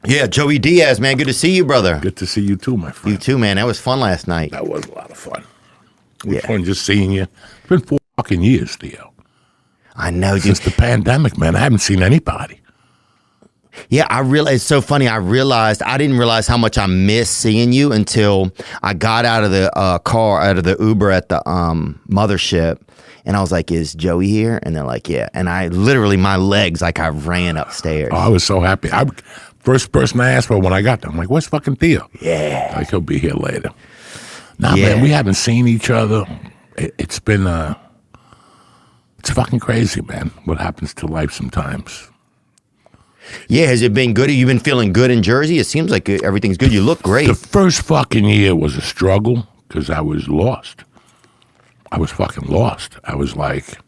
Yeah, Joey Diaz, man. Good to see you, brother. Good to see you too, my friend. You too, man. That was fun last night. That was a lot of fun. It was fun just seeing you. It's been 4 fucking years, Theo. I know, dude. Since the pandemic, man. I haven't seen anybody. Yeah, it's so funny. I didn't realize how much I missed seeing you until I got out of the out of the Uber at the mothership. And I was like, is Joey here? And they're like, yeah. And I literally, my legs, like I ran upstairs. Oh, I was so happy. First person I asked for when I got there, I'm like, where's fucking Theo? Yeah. Like, he'll be here later. Nah, man, we haven't seen each other. It's been, it's fucking crazy, man, what happens to life sometimes. Yeah, has it been good? Have you been feeling good in Jersey? It seems like everything's good. You look great. The first fucking year was a struggle because I was lost. I was fucking lost. I was like,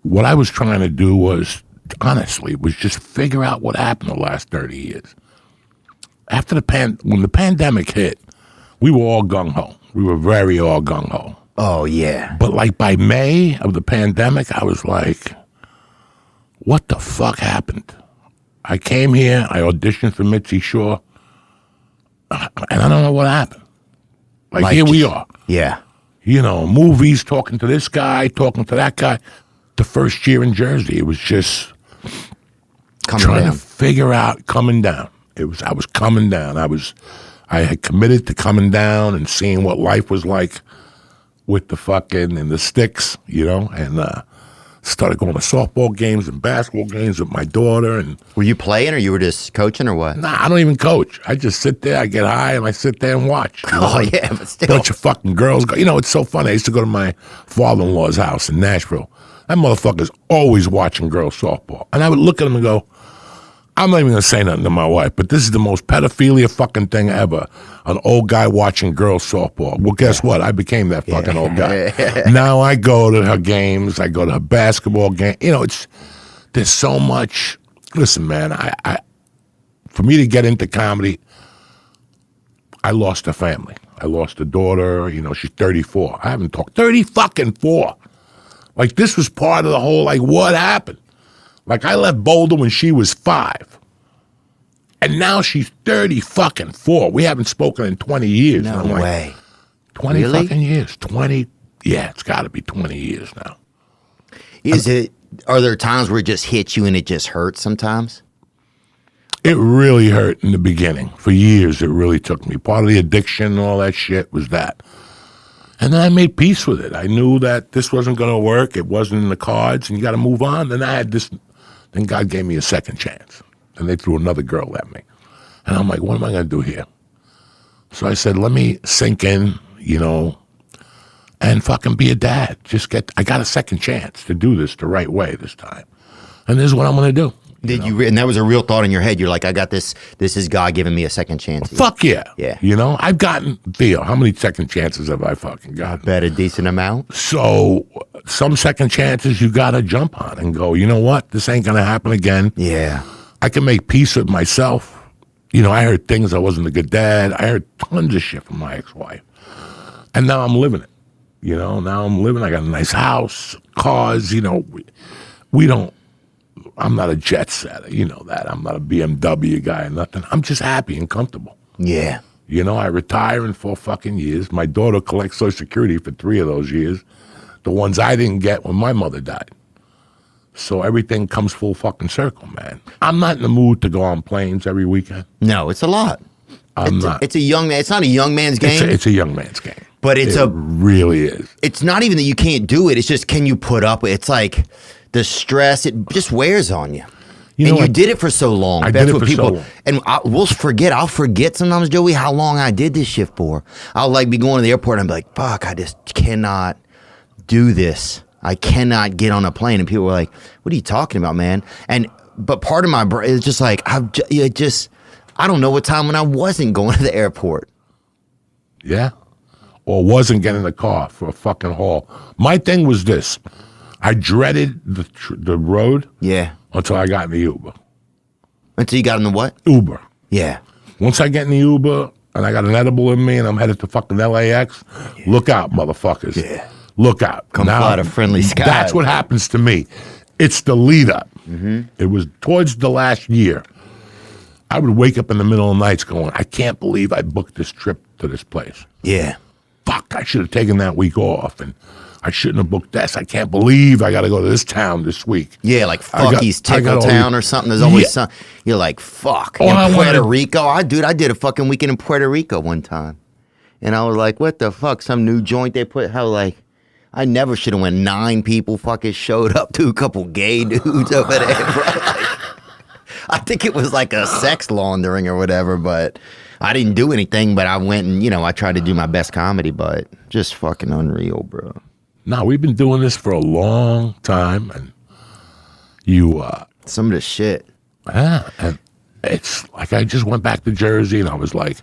what I was trying to do was, honestly, was just figure out what happened the last 30 years. After when the pandemic hit, we were all gung-ho. We were very all gung-ho. Oh, yeah. But like by May of the pandemic, I was like, what the fuck happened? I came here, I auditioned for Mitzi Shore, and I don't know what happened. Like here we are. Yeah. Movies, talking to this guy, talking to that guy. The first year in Jersey, it was just trying to figure out coming down. I was coming down. I had committed to coming down and seeing what life was like with the fucking and the sticks, and started going to softball games and basketball games with my daughter. And were you playing or you were just coaching or what? Nah, I don't even coach. I just sit there, I get high, and I sit there and watch. Oh, yeah, but still. Bunch of fucking girls. It's so funny. I used to go to my father-in-law's house in Nashville. That motherfucker's always watching girls softball. And I would look at him and go, I'm not even going to say nothing to my wife, but this is the most pedophilia fucking thing ever. An old guy watching girls softball. Well, guess what? I became that fucking old guy. Now I go to her games. I go to her basketball game. There's so much. Listen, man, for me to get into comedy, I lost a family. I lost a daughter. She's 34. I haven't talked. 30 fucking 4. Like, this was part of the whole, like, what happened? Like, I left Boulder when she was 5. And now she's 30 fucking 4. We haven't spoken in 20 years. No way. 20 really? fucking years. 20. Yeah, it's got to be 20 years now. Are there times where it just hits you and it just hurts sometimes? It really hurt in the beginning. For years, it really took me. Part of the addiction and all that shit was that. And then I made peace with it. I knew that this wasn't going to work. It wasn't in the cards, and you got to move on. Then I had this. Then God gave me a second chance, and they threw another girl at me. And I'm like, what am I going to do here? So I said, let me sink in, and fucking be a dad. I got a second chance to do this the right way this time. And this is what I'm going to do. And that was a real thought in your head. You're like, I got this. This is God giving me a second chance. Fuck yeah. Yeah. I've gotten, Theo, how many second chances have I fucking gotten? Bet a decent amount. So some second chances you got to jump on and go, you know what? This ain't going to happen again. Yeah. I can make peace with myself. I heard things. I wasn't a good dad. I heard tons of shit from my ex-wife. And now I'm living it. Now I'm living. I got a nice house, cars. We don't. I'm not a jet setter, that. I'm not a BMW guy or nothing. I'm just happy and comfortable. Yeah. I retire in 4 fucking years. My daughter collects Social Security for 3 of those years. The ones I didn't get when my mother died. So everything comes full fucking circle, man. I'm not in the mood to go on planes every weekend. No, it's a lot. It's a young man. It's not a young man's game. It's a young man's game. But it really is. It's not even that you can't do it. It's just, can you put up with it? It's like the stress, it just wears on you. You did it for so long. I That's did it what for people, so long. And I'll forget sometimes, Joey, how long I did this shit for. I'll be going to the airport and be like, fuck, I just cannot do this. I cannot get on a plane. And people were like, what are you talking about, man? But part of my brain is just like, I don't know what time when I wasn't going to the airport. Yeah. Or wasn't getting in the car for a fucking haul. My thing was this. I dreaded the road. Yeah. Until I got in the Uber. Until you got in the what? Uber. Yeah. Once I get in the Uber and I got an edible in me and I'm headed to fucking LAX, look out, motherfuckers. Yeah. Look out. Come fly to friendly skies. That's what happens to me. It's the lead up. Mm-hmm. It was towards the last year. I would wake up in the middle of the nights going, I can't believe I booked this trip to this place. Yeah. Fuck, I should have taken that week off, and I shouldn't have booked this. I can't believe I got to go to this town this week. Yeah, like Fucky's I got Tickle Town or something. There's always some. You're like, fuck. Oh, In Puerto Rico. I did a fucking weekend in Puerto Rico one time. And I was like, what the fuck? Some new joint they put, I never should have went. 9 people fucking showed up to a couple gay dudes over there, bro. Like, I think it was like a sex laundering or whatever, but I didn't do anything, but I went and, I tried to do my best comedy, but just fucking unreal, bro. No, we've been doing this for a long time, and some of the shit. Yeah, and it's like I just went back to Jersey, and I was like,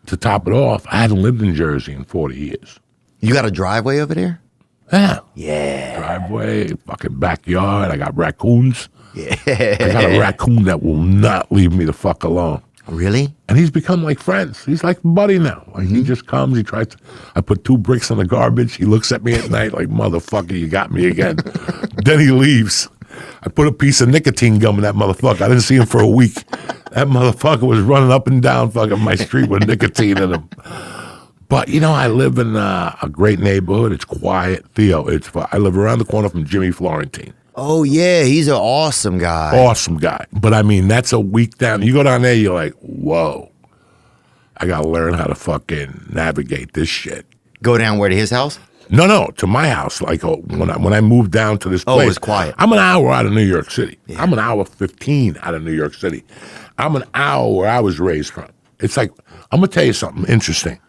to top it off, I hadn't lived in Jersey in 40 years. You got a driveway over there? Yeah. Yeah. Driveway, fucking backyard. I got raccoons. Yeah. I got a raccoon that will not leave me the fuck alone. Really? And he's become like friends. He's like buddy now. Like he just comes, he tries to, I put 2 bricks in the garbage. He looks at me at night like, motherfucker, you got me again. Then he leaves. I put a piece of nicotine gum in that motherfucker. I didn't see him for a week. That motherfucker was running up and down fucking my street with nicotine in him. But, I live in a great neighborhood. It's quiet. Theo, I live around the corner from Jimmy Florentine. Oh, yeah. He's an awesome guy. Awesome guy. But, I mean, that's a week down. You go down there, you're like, whoa. I got to learn how to fucking navigate this shit. Go down where, to his house? No, to my house. Like when I moved down to this place. Oh, it was quiet. I'm an hour out of New York City. Yeah. I'm an hour 15 out of New York City. I'm an hour where I was raised from. It's like, I'm going to tell you something interesting.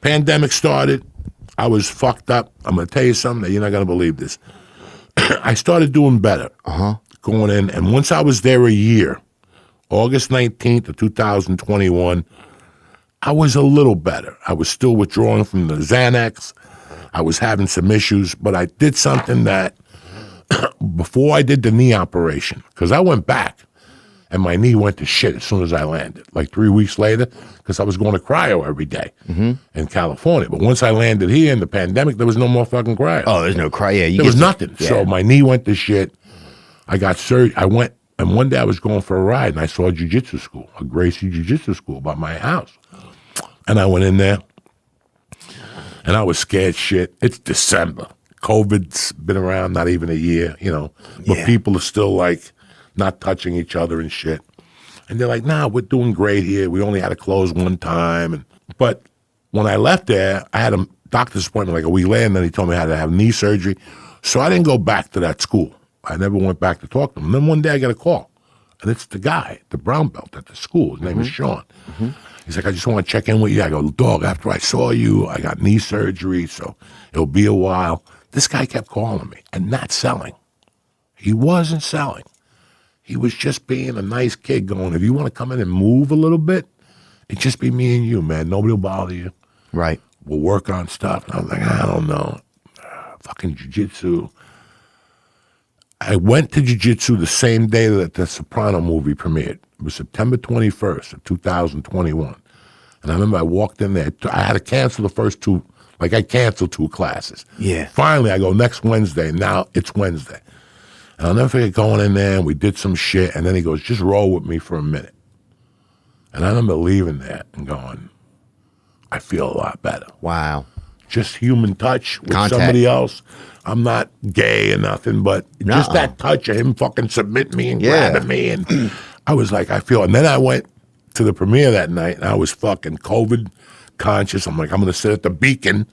Pandemic started. I was fucked up. I'm going to tell you something that you're not going to believe this. I started doing better. Going in. And once I was there a year, August 19th of 2021, I was a little better. I was still withdrawing from the Xanax. I was having some issues, but I did something that before I did the knee operation, because I went back and my knee went to shit as soon as I landed, like 3 weeks later, because I was going to cryo every day in California. But once I landed here in the pandemic, there was no more fucking cryo. Oh, there's no cryo. Yeah, there was nothing. Yeah. So my knee went to shit. I got surgery. I went, and one day I was going for a ride, and I saw a jiu-jitsu school, a Gracie jiu-jitsu school by my house. And I went in there. And I was scared shit. It's December. COVID's been around not even a year, But people are still like not touching each other and shit. And they're like, nah, we're doing great here. We only had to close one time. But when I left there, I had a doctor's appointment like a week later, and then he told me I had to have knee surgery. So I didn't go back to that school. I never went back to talk to him. And then one day I get a call. And it's the guy, the brown belt at the school. His name is Sean. He's like, I just want to check in with you. I go, dog, after I saw you, I got knee surgery, so it'll be a while. This guy kept calling me and not selling. He wasn't selling. He was just being a nice kid going, if you want to come in and move a little bit, it'd just be me and you, man. Nobody will bother you. Right. We'll work on stuff. And I was like, I don't know. Fucking jiu-jitsu. I went to jiu-jitsu the same day that the Soprano movie premiered. It was September 21st of 2021. And I remember I walked in there. I had to cancel the first 2, like I canceled 2 classes. Yeah. Finally, I go next Wednesday. Now it's Wednesday. And I'll never forget going in there, and we did some shit. And then he goes, just roll with me for a minute. And I remember leaving there and going, I feel a lot better. Wow. Just human touch with Contact. somebody else. I'm not gay or nothing, but just that touch of him fucking submitting me and grabbing me. And I was like, I feel. And then I went to the premiere that night, and I was fucking COVID conscious. I'm like, I'm going to sit at the Beacon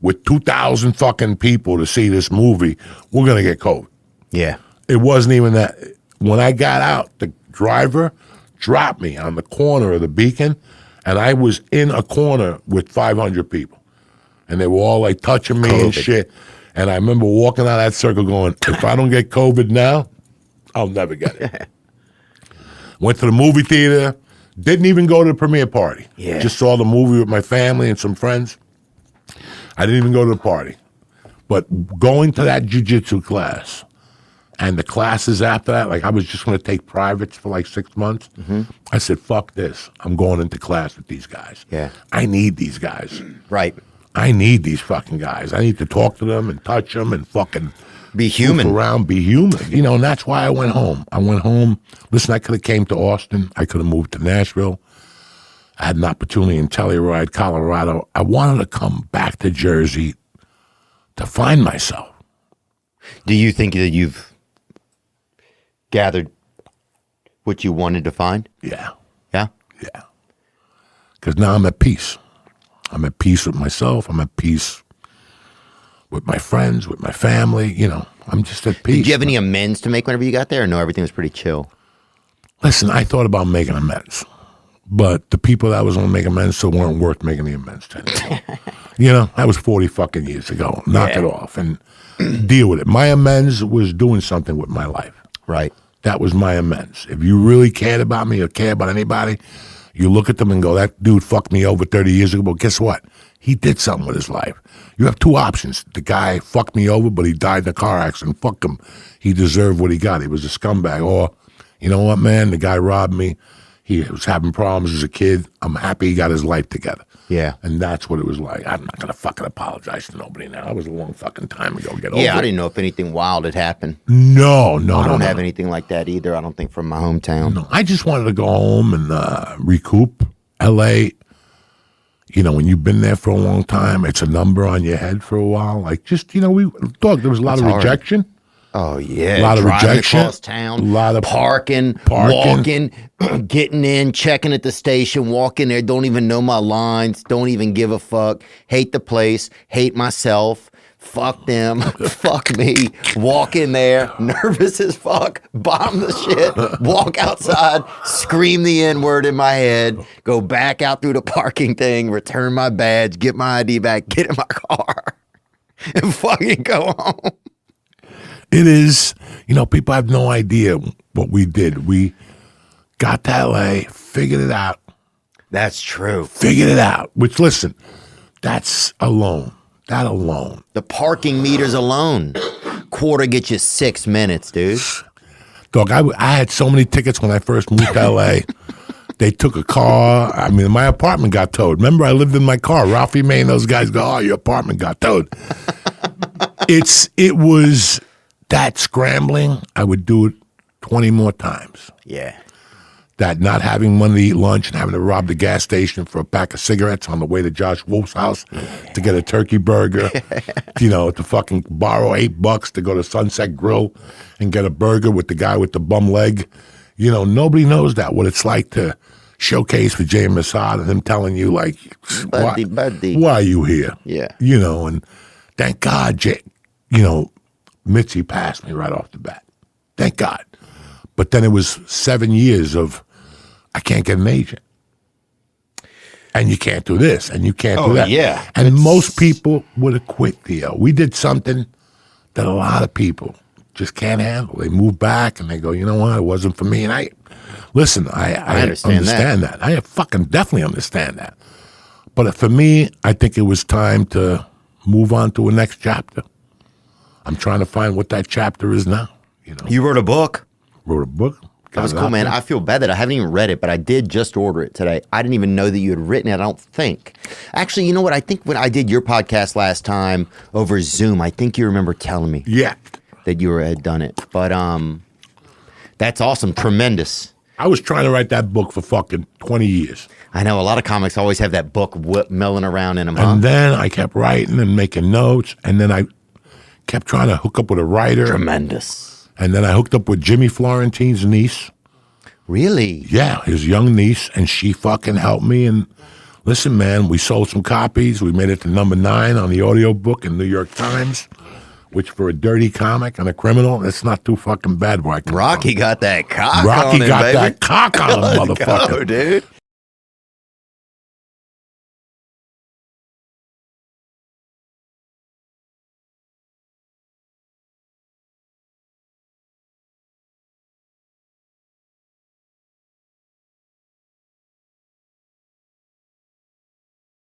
with 2,000 fucking people to see this movie. We're going to get COVID. Yeah. It wasn't even that. When I got out, the driver dropped me on the corner of the Beacon, and I was in a corner with 500 people. And they were all like touching me and shit. And I remember walking out of that circle going, if I don't get COVID now, I'll never get it. Went to the movie theater, didn't even go to the premiere party. Yeah. Just saw the movie with my family and some friends. I didn't even go to the party. But going to that jiu-jitsu class and the classes after that, like I was just going to take privates for like 6 months. I said, fuck this. I'm going into class with these guys. Yeah. I need these guys. Right. I need these fucking guys. I need to talk to them and touch them and fucking Be human. Goof around, be human. You know, and that's why I went home. I went home. Listen, I could have came to Austin. I could have moved to Nashville. I had an opportunity in Telluride, Colorado. I wanted to come back to Jersey to find myself. Do you think that you've gathered what you wanted to find? Yeah. Yeah? Yeah. Because now I'm at peace. I'm at peace with myself. I'm at peace with my friends, with my family. You know, I'm just at peace. Did you have any amends to make whenever you got there? Or no, everything was pretty chill? Listen, I thought about making amends. But the people that I was going to make amends to weren't worth making the amends to. You know, that was 40 fucking years ago. Knock it off and deal with it. My amends was doing something with my life. Right. That was my amends. If you really cared about me or care about anybody, you look at them and go, that dude fucked me over 30 years ago. But guess what? He did something with his life. You have two options. The guy fucked me over, but he died in a car accident. Fuck him. He deserved what he got. He was a scumbag. Or, you know what, man? The guy robbed me. He was having problems as a kid. I'm happy he got his life together. Yeah. And that's what it was like. I'm not going to fucking apologize to nobody now. It was a long fucking time ago. Get over Yeah, I it. didn't know if anything wild had happened. No. I don't have anything like that either, I don't think, from my hometown. No, I just wanted to go home and recoup. L.A., you know, when you've been there for a long time, it's a number on your head for a while. Like, just, you know, there was a lot of rejection. Oh, yeah. A lot of Driving rejection. across town. A lot of parking, walking, getting in, checking at the station, walking there, don't even know my lines, don't even give a fuck, hate the place, hate myself, fuck them, fuck me, walk in there, nervous as fuck, bomb the shit, walk outside, scream the N-word in my head, go back out through the parking thing, return my badge, get my ID back, get in my car, and fucking go home. It is, you know, people have no idea what we did. We got to L.A., figured it out. That's true. Figured it out. Which, listen, that's alone. That alone. The parking meters alone. Quarter gets you 6 minutes, dude. Dog, I had so many tickets when I first moved to L.A. They took a car. I mean, my apartment got towed. Remember, I lived in my car. Ralphie May and those guys go, oh, your apartment got towed. It was that scrambling. I would do it 20 more times. Yeah. That not having money to eat lunch and having to rob the gas station for a pack of cigarettes on the way to Josh Wolf's house to get a turkey burger, you know, to fucking borrow $8 to go to Sunset Grill and get a burger with the guy with the bum leg. You know, nobody knows that, what it's like to showcase for Jay Masad and him telling you, like, Buddy. why are you here? Yeah. You know, and thank God, you know, Mitzi passed me right off the bat. Thank God. But then it was 7 years of, I can't get an agent. And you can't do this, and you can't do that. Yeah. And most people would have quit, Theo. We did something that a lot of people just can't handle. They move back, and they go, you know what, it wasn't for me. And I understand that. I fucking definitely understand that. But for me, I think it was time to move on to a next chapter. I'm trying to find what that chapter is now. You know, You wrote a book. wrote a book. That was cool, man. I feel bad that I haven't even read it, but I did just order it today. I didn't even know that you had written it, I don't think. Actually, you know what? I think when I did your podcast last time over Zoom, I think you remember telling me that you had done it. But that's awesome. Tremendous. I was trying to write that book for fucking 20 years. I know a lot of comics always have that book milling around in them, And then I kept writing and making notes, and then I kept trying to hook up with a writer. Tremendous. And then I hooked up with Jimmy Florentine's niece. Really? Yeah, his young niece, and she fucking helped me. And listen, man, we sold some copies. We made it to number 9 on the audiobook in New York Times, which for a dirty comic and a criminal, it's not too fucking bad. Rocky got that cock Rocky on him, got baby. that cock on him, Let's motherfucker. go, dude.